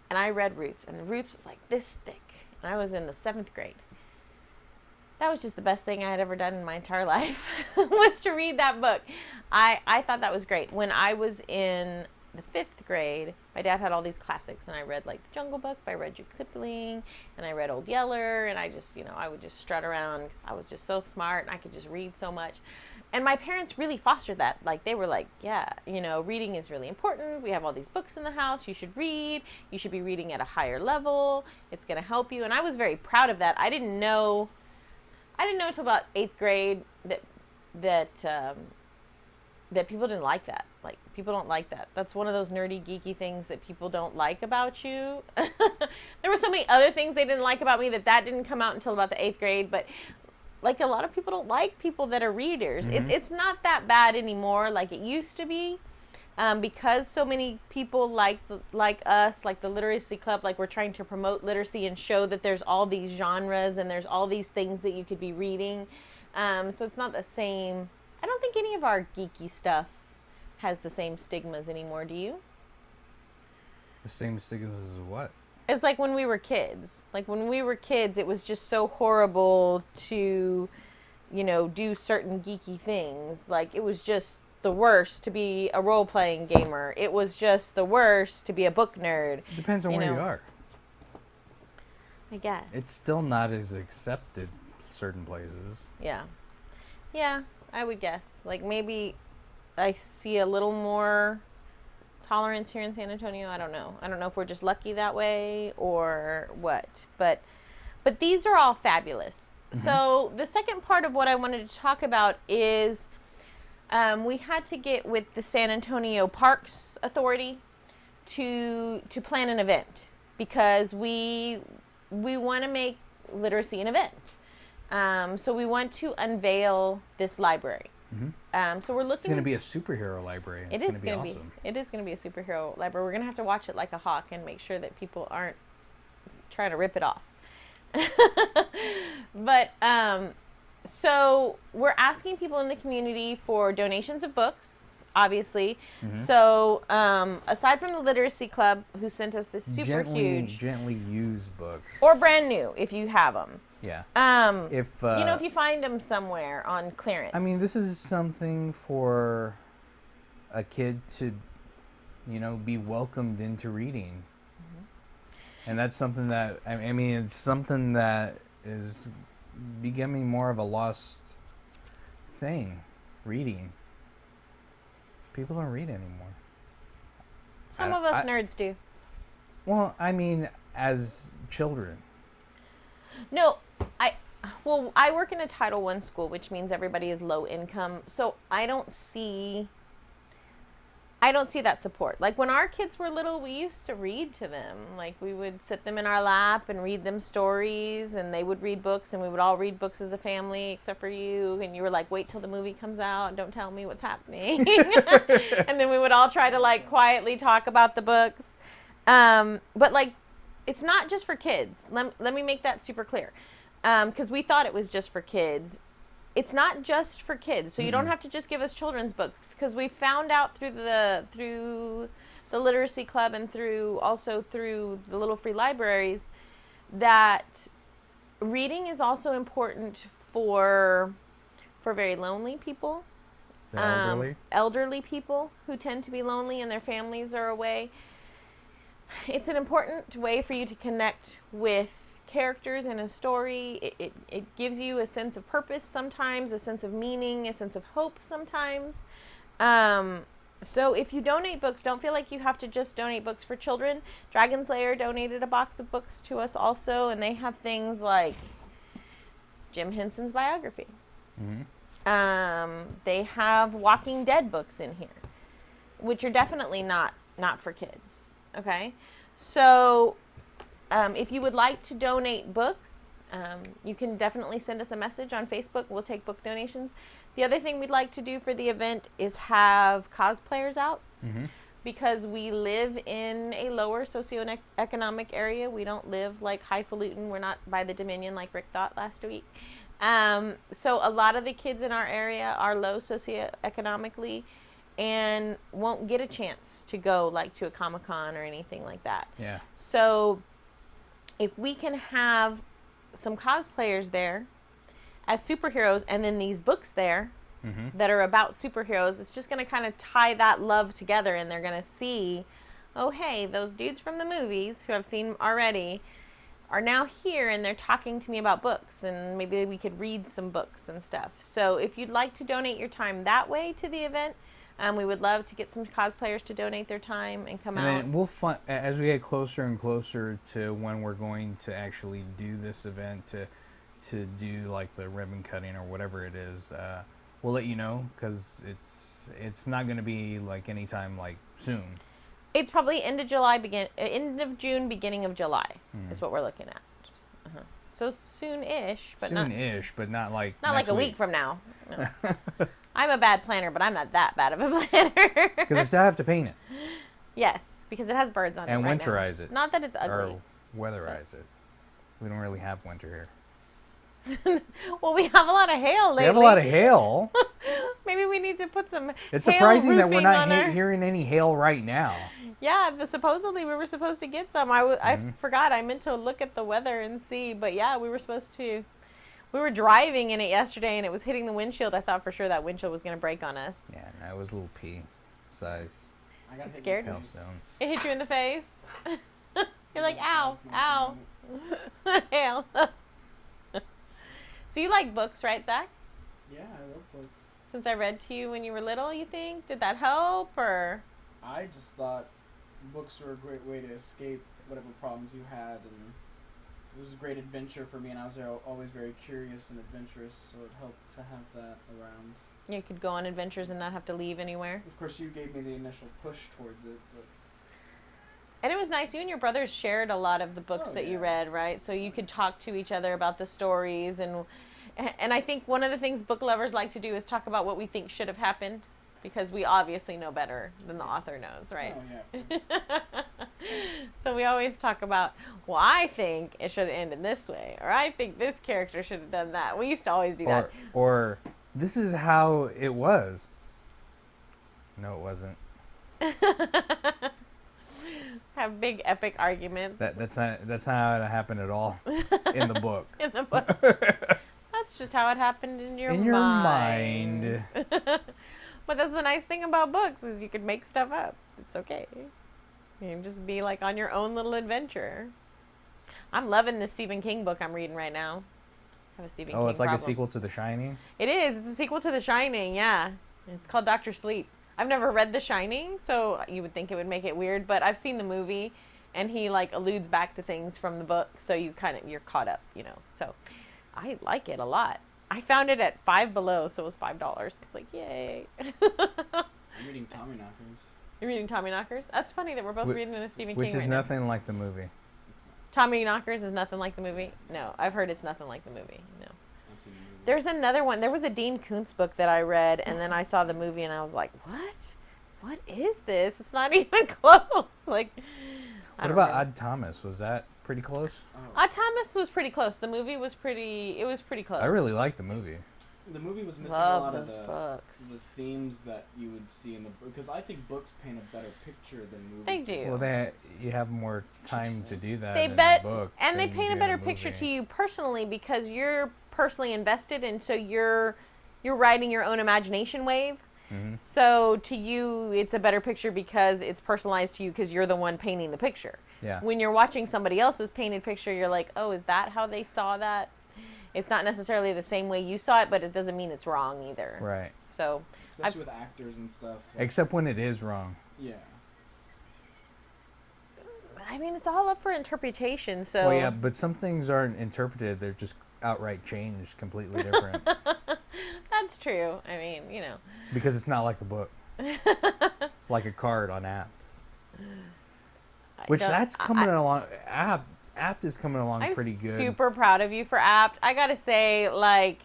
and I read Roots, and Roots was this thick, and I was in the 7th grade. That was just the best thing I had ever done in my entire life, was to read that book. I thought that was great. When I was in the 5th grade, my dad had all these classics, and I read The Jungle Book by Rudyard Kipling, and I read Old Yeller, and I just, I would just strut around because I was just so smart, and I could just read so much. And my parents really fostered that. They were yeah, reading is really important. We have all these books in the house. You should read. You should be reading at a higher level. It's going to help you. And I was very proud of that. I didn't know until about 8th grade that people didn't like that. People don't like that. That's one of those nerdy, geeky things that people don't like about you. There were so many other things they didn't like about me that didn't come out until about the 8th grade. But, a lot of people don't like people that are readers. It's not that bad anymore like it used to be. because so many people like us, like the literacy club, like we're trying to promote literacy and show that there's all these genres and there's all these things that you could be reading. So it's not the same. I don't think any of our geeky stuff has the same stigmas anymore. Do you? The same stigmas as what? It's like when we were kids. Like when we were kids, it was just so horrible to, do certain geeky things. Like it was just the worst to be a role-playing gamer. It was just the worst to be a book nerd. Depends on where you are. I guess. It's still not as accepted certain places. Yeah. Yeah, I would guess. Like maybe I see a little more tolerance here in San Antonio. I don't know. I don't know if we're just lucky that way or what. But these are all fabulous. Mm-hmm. So the second part of what I wanted to talk about is we had to get with the San Antonio Parks Authority to plan an event because we want to make literacy an event. So we want to unveil this library. Mm-hmm. So we're looking. It's going to be a superhero library. It's going to be awesome. It is going to be a superhero library. We're going to have to watch it like a hawk and make sure that people aren't trying to rip it off. But so we're asking people in the community for donations of books, obviously. Mm-hmm. So aside from the Literacy Club, who sent us this super huge, gently used books, or brand new if you have them. Yeah. If you find them somewhere on clearance. I mean, this is something for a kid to, be welcomed into reading. Mm-hmm. And that's something that, it's something that is becoming more of a lost thing, reading. People don't read anymore. Some of us nerds do. Well, as children. No, I work in a Title I school, which means everybody is low income. So I don't see that support. Like when our kids were little, we used to read to them. Like we would sit them in our lap and read them stories, and they would read books, and we would all read books as a family, except for you. And you were like, wait till the movie comes out and don't tell me what's happening. And then we would all try to quietly talk about the books. But it's not just for kids. Let me make that super clear. Because we thought it was just for kids. It's not just for kids. So you don't have to just give us children's books. Because we found out through the Literacy Club and through the little free libraries that reading is also important for very lonely people. Elderly people who tend to be lonely and their families are away. It's an important way for you to connect with characters in a story. It gives you a sense of purpose sometimes, a sense of meaning, a sense of hope sometimes. So if you donate books, don't feel like you have to just donate books for children. Dragon's Lair donated a box of books to us also, and they have things like Jim Henson's biography. Mm-hmm. They have Walking Dead books in here, which are definitely not for kids. Okay, so if you would like to donate books, you can definitely send us a message on Facebook. We'll take book donations. The other thing we'd like to do for the event is have cosplayers out. Mm-hmm. Because we live in a lower socioeconomic area. We don't live like highfalutin. We're not by the Dominion like Rick thought last week. So a lot of the kids in our area are low socioeconomically and won't get a chance to go to a Comic-Con or anything like that. Yeah. So if we can have some cosplayers there as superheroes and then these books there that are about superheroes, it's just going to kind of tie that love together, and they're going to see, oh, hey, those dudes from the movies who I've seen already are now here and they're talking to me about books, and maybe we could read some books and stuff. So if you'd like to donate your time that way to the event, we would love to get some cosplayers to donate their time and come out. And we'll as we get closer and closer to when we're going to actually do this event, to do the ribbon cutting or whatever it is, we'll let you know, because it's not going to be anytime soon. It's probably end of June, beginning of July is what we're looking at. So soon-ish, but soon-ish, but not not like a week from now. No. I'm a bad planner, but I'm not that bad of a planner. Because I still have to paint it Yes, because it has birds on and it right winterize now. it. Not that it's ugly. Or weatherize it. We don't really have winter here. Well, we have a lot of hail lately. We have a lot of hail. Maybe we need to put some It's hail surprising that we're roofing not on our... hearing any hail right now. Yeah, supposedly we were supposed to get some. I forgot. I meant to look at the weather and see. But yeah, we were supposed to. We were driving in it yesterday, and it was hitting the windshield. I thought for sure that windshield was going to break on us. Yeah, no, it was a little pea size. I got It scared me. Hailstones. It hit you in the face. You're like, ow, ow. Hail. So you like books, right, Zach? Yeah, I love books. Since I read to you when you were little, you think? Did that help, or? I just thought books were a great way to escape whatever problems you had, and it was a great adventure for me, and I was always very curious and adventurous, so it helped to have that around. You could go on adventures and not have to leave anywhere. Of course, you gave me the initial push towards it, but And it was nice. You and your brothers shared a lot of the books that you read, right? So you could talk to each other about the stories, and I think one of the things book lovers like to do is talk about what we think should have happened, because we obviously know better than the author knows, right? Oh, yeah, of course. So we always talk about, well, I think it should have ended this way, or I think this character should have done that. We used to always do that. Or this is how it was. No, it wasn't. Have big epic arguments That's not how it happened at all in the book. in the book. That's just how it happened in your mind. But that's the nice thing about books, is you could make stuff up. It's okay. You can just be like on your own little adventure. I'm loving this Stephen King book I'm reading right now. I have a Stephen King It's like problem. a sequel to The Shining? It is. It's a sequel to The Shining, yeah. It's called Dr. Sleep. I've never read The Shining, so you would think it would make it weird, but I've seen the movie, and he like alludes back to things from the book, so you're caught up, you know. So I like it a lot. I found it at Five Below, so it was $5. It's like, yay. I'm reading Tommyknockers. You're reading Tommyknockers? That's funny that we're both reading a Stephen King Which is right now. nothing like the movie. Tommyknockers is nothing like the movie? No, I've heard it's nothing like the movie. No. I've seen the movie. There's another one. There was a Dean Koontz book that I read, and then I saw the movie, and I was like, what? What is this? It's not even close. Like, What about Odd Thomas? Was that pretty close? Odd Thomas was pretty close. The movie was pretty close. I really liked the movie. The movie was missing Love a lot those of books. the themes that you would see in the book, because I think books paint a better picture than movies. They do. Well, you have more time to do that They in bet, a book. and they than you paint a do in better picture movie. to you personally, because you're personally invested, and so you're riding your own imagination wave. Mm-hmm. So to you, it's a better picture because it's personalized to you, because you're the one painting the picture. Yeah. When you're watching somebody else's painted picture, you're like, oh, is that how they saw that? It's not necessarily the same way you saw it, but it doesn't mean it's wrong either. Right. So, Especially with actors and stuff. Like, Except when it is wrong. yeah. I mean, it's all up for interpretation. So, Well, yeah, but some things aren't interpreted. They're just outright changed, completely different. that's true. I mean, you know. Because it's not like the book. Like a card on Apt. Which that's coming along. Apt is coming along I'm pretty good. super proud of you for Apt. I gotta say, like,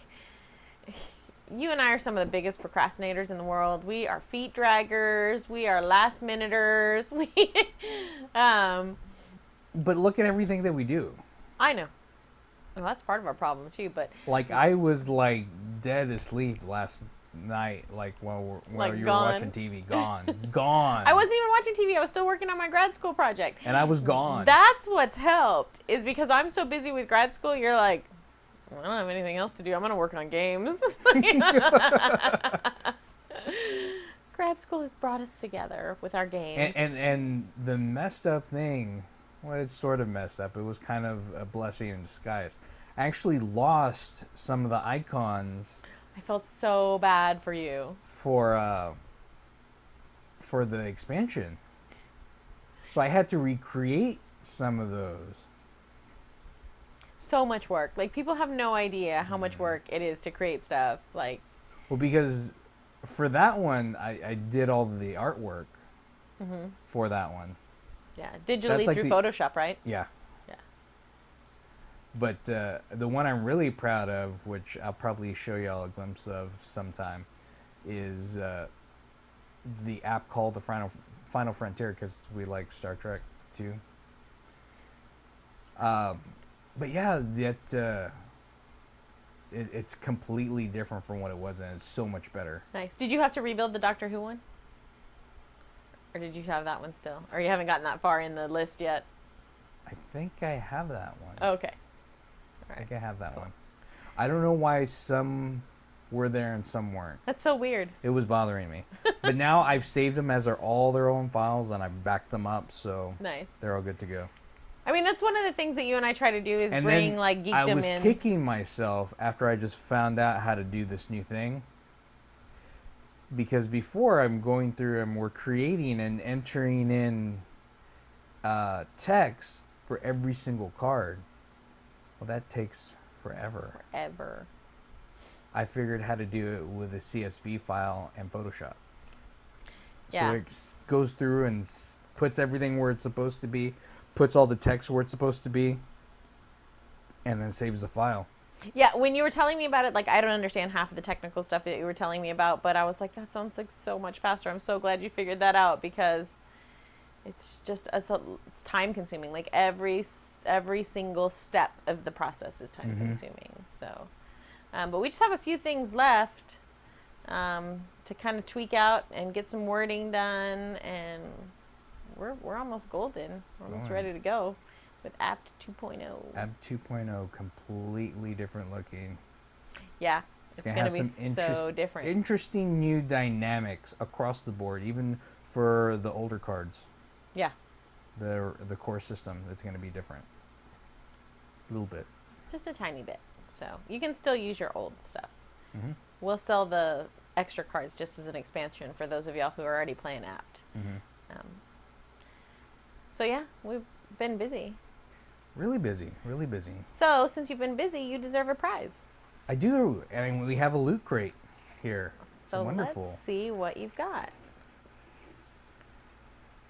you and I are some of the biggest procrastinators in the world. We are feet draggers. We are last minuters. But look at everything that we do. I know. Well, that's part of our problem too. But Like I was like dead asleep last night, like while Like you gone. were watching TV, gone. I wasn't even watching TV. I was still working on my grad school project. And I was gone. That's what's helped, is because I'm so busy with grad school. You're like, well, I don't have anything else to do. I'm gonna work on games. Grad school has brought us together with our games. And the messed up thing, well, it's sort of messed up. It was kind of a blessing in disguise. I actually lost some of the icons I felt so bad for you. for the expansion. So I had to recreate some of those. So much work. Like, people have no idea how much work it is to create stuff. Like, Well, because for that one, I did all the artwork for that one. yeah, digitally That's like through the- Photoshop, right? Yeah. Yeah. But the one I'm really proud of, which I'll probably show y'all a glimpse of sometime, is the app called the Final Frontier because we like Star Trek too. But yeah, it's completely different from what it was, and it's so much better. Nice. Did you have to rebuild the Doctor Who one? Or did you have that one still? Or you haven't gotten that far in the list yet? I think I have that one. Okay. I think I have that one. I don't know why some were there and some weren't. That's so weird. It was bothering me. But now I've saved them as all their own files, and I've backed them up, so Nice. they're all good to go. I mean, that's one of the things that you and I try to do is And bring then like geekdom I was in. kicking myself after I just found out how to do this new thing. Because before I'm going through and we're creating and entering in text for every single card. Well, that takes forever. Forever. I figured how to do it with a CSV file and Photoshop. Yeah. So it goes through and puts everything where it's supposed to be, puts all the text where it's supposed to be, and then saves the file. Yeah, when you were telling me about it, like, I don't understand half of the technical stuff that you were telling me about, but I was like, that sounds like so much faster. I'm so glad you figured that out because it's just, it's time consuming. Like, every single step of the process is time consuming. So, but we just have a few things left to kind of tweak out and get some wording done, and we're almost golden. We're almost ready to go with Apt 2.0. Apt 2.0, completely different looking. Yeah, it's going to have be some so different. Interesting new dynamics across the board, even for the older cards. Yeah. The core system, it's going to be different. A little bit. Just a tiny bit. So you can still use your old stuff. Mm-hmm. We'll sell the extra cards just as an expansion for those of y'all who are already playing Apt. Mm-hmm. So yeah, we've been busy. Really busy, really busy. So since you've been busy, you deserve a prize. I do, and we have a loot crate here. It's So wonderful. let's see what you've got.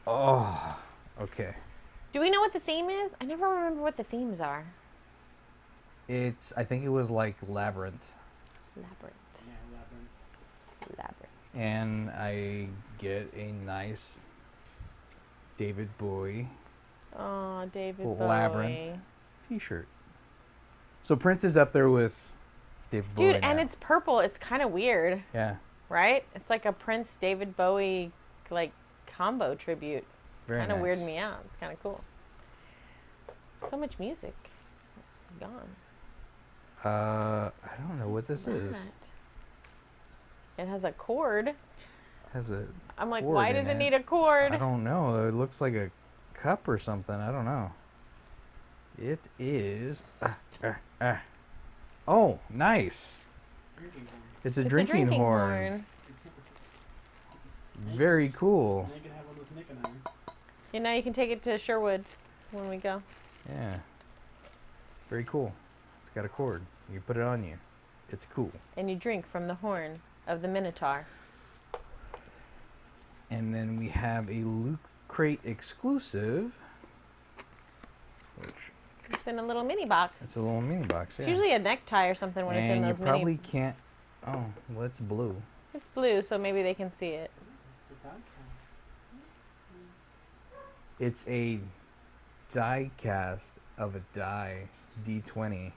Oh, okay. Do we know what the theme is? I never remember what the themes are. I think it was like Labyrinth. Labyrinth. Yeah, Labyrinth. Labyrinth. And I get a nice David Bowie Oh, David Well, Bowie. Labyrinth. t-shirt. So Prince is up there with David Bowie. Dude, and now. it's purple. It's kind of weird, Yeah, right? It's like a Prince David Bowie like combo tribute. very Kind of nice. weirded me out. It's kind of cool. So much music gone. I don't know what this is. It has a cord. Has a I'm like, cord why in does it it. need a cord? I don't know. It looks like a cup or something. I don't know. It is. Oh, nice. Drinking horn. It's a It's drinking, a drinking horn. Very cool. And you can have one with Nick and I. You know, you can take it to Sherwood when we go. Yeah. Very cool. It's got a cord. You put it on you. It's cool. And you drink from the horn of the Minotaur. And then we have a Loot Crate exclusive. Which It's in a little mini box. it's a little mini box. Yeah. It's usually a necktie or something when it's in and those you probably mini. can't. Oh, well, it's blue. It's blue, so maybe they can see it. It's a diecast. It's a die cast of a die D20.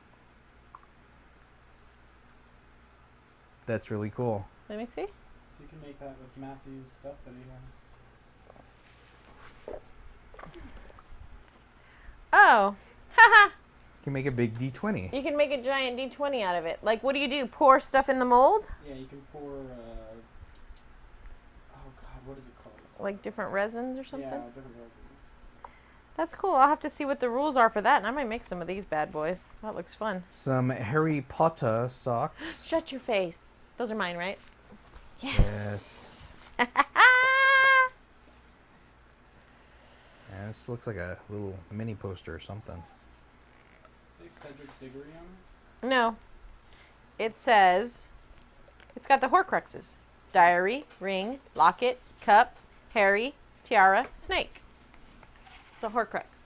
That's really cool. Let me see. So you can make that with Matthew's stuff that he has. Oh, haha! You can make a big D20. You can make a giant D20 out of it. Like, what do? Pour stuff in the mold? Yeah, you can pour. Oh God, what is it called? Like different resins or something? Yeah, different resins. That's cool. I'll have to see what the rules are for that, and I might make some of these bad boys. That looks fun. Some Harry Potter socks. Shut your face. Those are mine, right? Yes. And this looks like a little mini poster or something. Say Cedric Diggory on it. No. It says, it's got the Horcruxes. Diary, ring, locket, cup, Harry, tiara, snake. It's a Horcrux.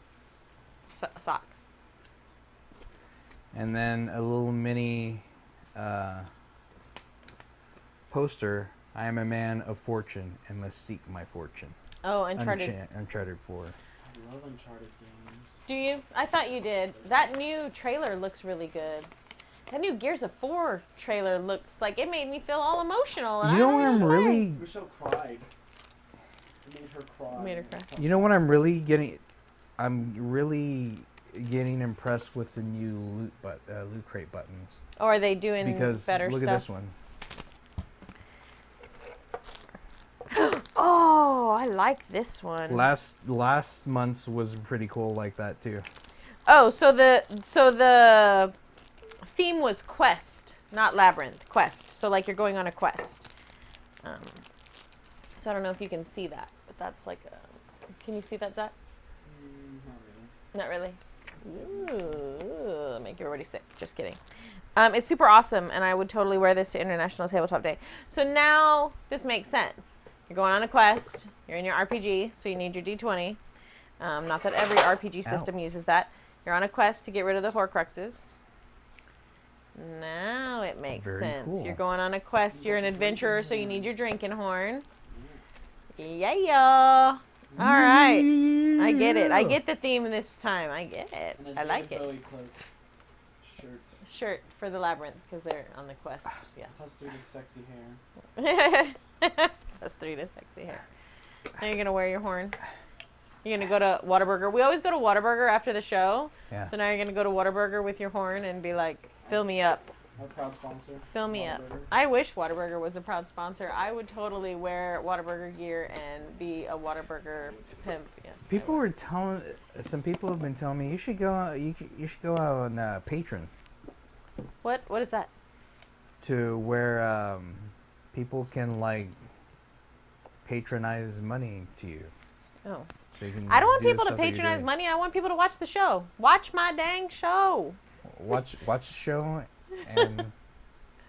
Socks. And then a little mini poster I am a man of fortune and must seek my fortune. Oh, Uncharted. Uncharted 4. I love Uncharted games. Do you? I thought you did. That new trailer looks really good. That new Gears of 4 trailer looks like it made me feel all emotional. And You know what I'm really... Michelle cried. It made her cry. Made her cry. You know what I'm really getting... I'm really getting impressed with the new loot crate buttons. Or are they doing Because better look stuff? at this one. Oh, I like this one. Last month's was pretty cool like that too. Oh, so the theme was quest, not labyrinth. Quest. So like you're going on a quest. So I don't know if you can see that, but that's like a. Can you see that, Zach? Not really. Not really. Ooh, make you already sick. Just kidding. It's super awesome, and I would totally wear this to International Tabletop Day. So now this makes sense. You're going on a quest. You're in your RPG, so you need your D20. Not that every RPG system uses that. You're on a quest to get rid of the Horcruxes. Now it makes Very sense. cool. You're going on a quest. You're an adventurer, so you need your drinking horn. Yeah. All right. I get it. I get the theme this time. I get it. And a I like it. Bowie cloak. Shirt. Shirt for the labyrinth because they're on the quest. Yeah. +3 to sexy hair. +3 to sexy hair. Now you're gonna wear your horn. You're gonna go to Whataburger. We always go to Whataburger after the show. Yeah. So now you're gonna go to Whataburger with your horn and be like, "Fill me up, Our proud sponsor. fill me up." Whataburger. I wish Whataburger was a proud sponsor. I would totally wear Whataburger gear and be a Whataburger pimp. Yes. Some people have been telling me you should go. You should go out on Patreon What? What is that? to where people can like patronize money to you. Oh. So you can I don't want do the people to stuff that you're patronize doing. money. I want people to watch the show. Watch my dang show. Watch the show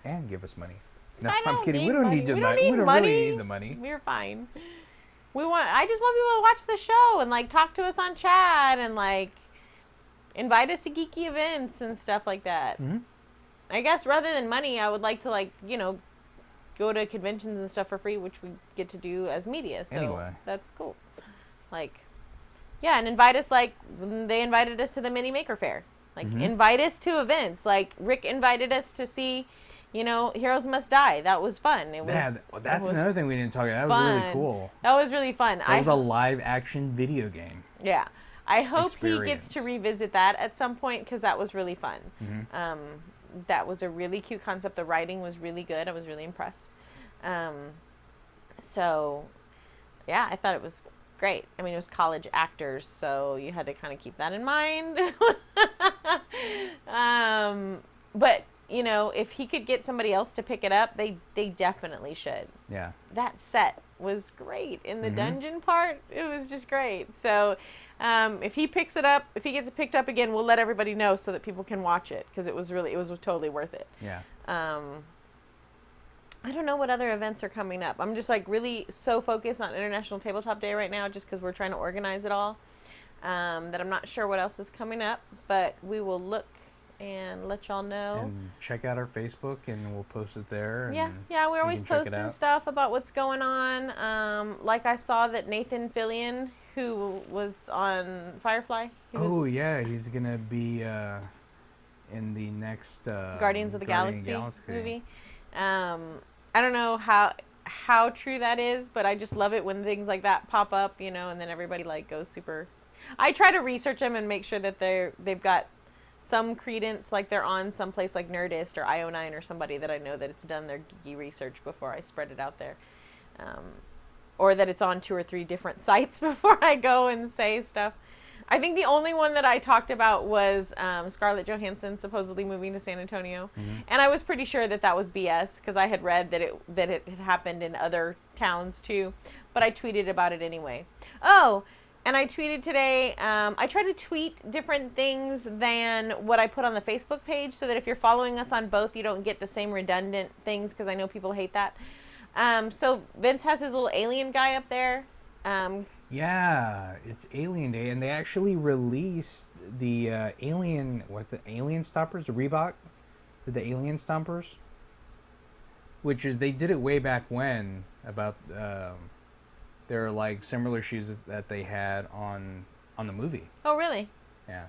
and give us money. No, I I'm don't kidding. need We don't money. need the We money. don't need We don't money. really need the money. We're fine. I just want people to watch the show and like talk to us on chat and like invite us to geeky events and stuff like that. Mm-hmm. I guess rather than money, I would like to like, go to conventions and stuff for free, which we get to do as media. So Anyway. that's cool. Like, yeah, and invite us like when they invited us to the Mini Maker Fair. Like, invite us to events. Like, Rick invited us to see, Heroes Must Die. That was fun. It was. Yeah, that's it was another thing we didn't talk about. That was really fun. cool. That was really fun. That was a live action video game. Yeah. I hope he gets experience. to revisit that at some point because that was really fun. Mm-hmm. That was a really cute concept. The writing was really good. I was really impressed. So, yeah, I thought it was great. I mean, it was college actors, so you had to kind of keep that in mind. But, if he could get somebody else to pick it up, they definitely should. Yeah. That set was great in the dungeon part. It was just great. So if he picks it up, if he gets it picked up again, we'll let everybody know so that people can watch it because it was totally worth it. Yeah. I don't know what other events are coming up. I'm just like really so focused on International Tabletop Day right now just because we're trying to organize it all that I'm not sure what else is coming up, but we will look and let y'all know. And check out our Facebook, and we'll post it there. Yeah, and we're always can check it posting out. stuff about what's going on. Like I saw that Nathan Fillion, who was on Firefly, Yeah, he's gonna be in the next Guardians of the Guardian Galaxy movie. I don't know how true that is, but I just love it when things like that pop up, and then everybody like goes super. I try to research them and make sure that they've got some credence, like they're on someplace like Nerdist or IO9 or somebody that I know that it's done their geeky research before I spread it out there. Or that it's on 2 or 3 different sites before I go and say stuff. I think the only one that I talked about was Scarlett Johansson supposedly moving to San Antonio. And I was pretty sure that was BS because I had read that it had happened in other towns too. But I tweeted about it anyway. Oh, and I tweeted today, I try to tweet different things than what I put on the Facebook page so that if you're following us on both, you don't get the same redundant things because I know people hate that. So Vince has his little alien guy up there. Yeah, it's Alien Day, and they actually released the Alien Stompers, the Reebok, the Alien Stompers. which is they did it way back when about there are like similar shoes that they had on the movie. Oh, really? Yeah.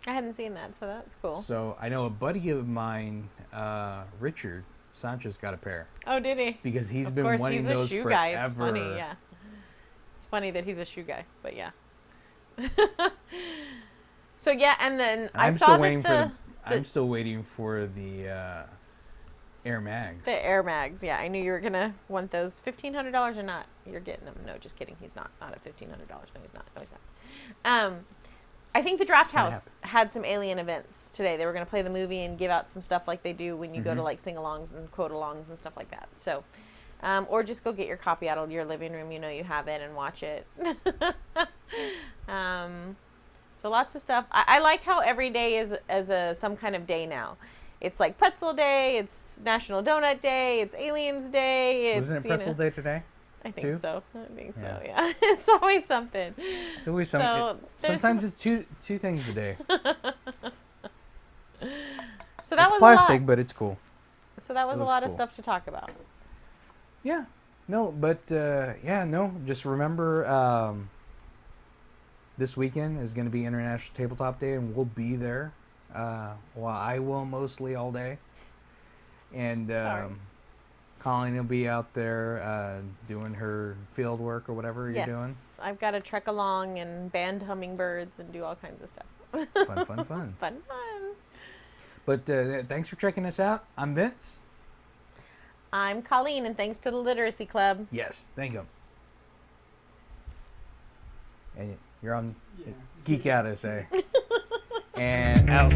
I hadn't seen that, so that's cool. So I know a buddy of mine, Richard Sanchez, got a pair Oh, did he? because he's Of been course, wanting he's a those shoe forever. guy. It's funny, yeah. It's funny that he's a shoe guy, but yeah. So yeah, and then I I'm saw still that waiting the I'm still waiting for the Air Mags. the Air Mags. Yeah, I knew you were gonna want those. $1,500 or not? You're getting them. No, just kidding. He's not at $1,500. No, he's not. No, he's not. I think the Draft gonna House had some Alien events today. They were going to play the movie and give out some stuff like they do when you go to like sing-alongs and quote-alongs and stuff like that. So, or just go get your copy out of your living room. You know you have it and watch it. So lots of stuff. I like how every day is some kind of day now. It's like Pretzel Day. It's National Donut Day. It's Aliens Day. It's, Wasn't it Pretzel Day today? I think too? so. I think so. Yeah. Yeah, it's always something. It's always So, there's sometimes it's two things a day. So that It's was plastic, a lot. but it's cool. So that was a looks lot of cool. stuff to talk about. Yeah. No, but just remember this weekend is going to be International Tabletop Day, and we'll be there. Well, I will mostly all day. And Sorry. Colleen will be out there doing her field work or whatever you're Yes, doing. I've got to trek along and band hummingbirds and do all kinds of stuff. Fun, fun, fun. Fun. But thanks for checking us out. I'm Vince. I'm Colleen, and thanks to the Literacy Club. Yes, thank you. And you're on Yeah. Geek Out SA. And out.